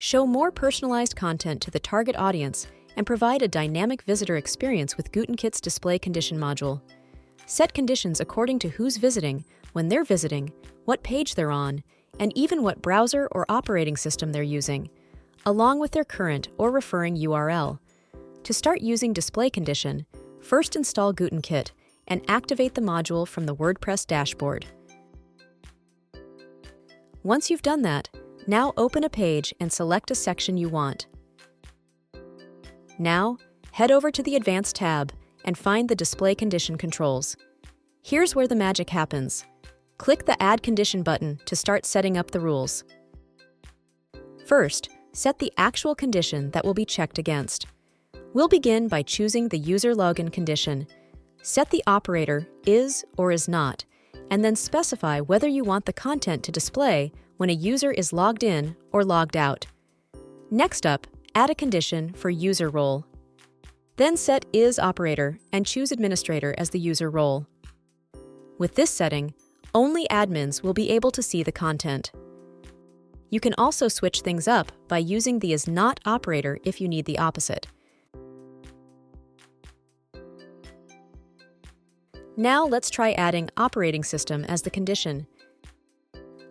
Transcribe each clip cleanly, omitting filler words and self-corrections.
show more personalized content to the target audience, and provide a dynamic visitor experience with GutenKit's display condition module. Set conditions according to who's visiting, when they're visiting, what page they're on, and even what browser or operating system they're using, along with their current or referring URL. To start using display condition, first install GutenKit and activate the module from the WordPress dashboard. Once you've done that, now open a page and select a section you want. Now, head over to the Advanced tab and find the display condition controls. Here's where the magic happens. Click the Add Condition button to start setting up the rules. First, set the actual condition that will be checked against. We'll begin by choosing the user login condition. Set the operator is or is not, and then specify whether you want the content to display when a user is logged in or logged out. Next up, add a condition for user role. Then set is operator and choose administrator as the user role. With this setting, only admins will be able to see the content. You can also switch things up by using the is not operator if you need the opposite. Now let's try adding operating system as the condition.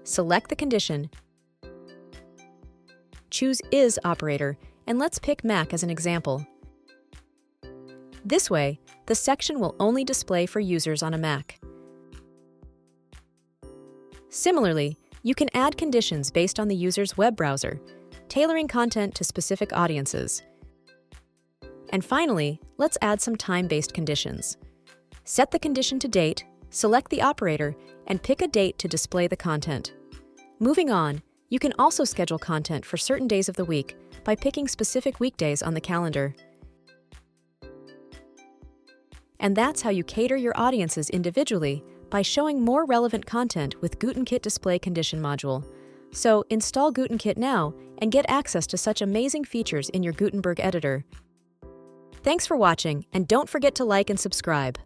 Select the condition, choose is operator, and let's pick Mac as an example. This way, the section will only display for users on a Mac. Similarly, you can add conditions based on the user's web browser, tailoring content to specific audiences. And finally, let's add some time-based conditions. Set the condition to date, select the operator, and pick a date to display the content. Moving on, you can also schedule content for certain days of the week by picking specific weekdays on the calendar. And that's how you cater your audiences individually by showing more relevant content with GutenKit Display Condition module. So install GutenKit now and get access to such amazing features in your Gutenberg editor. Thanks for watching, and don't forget to like and subscribe.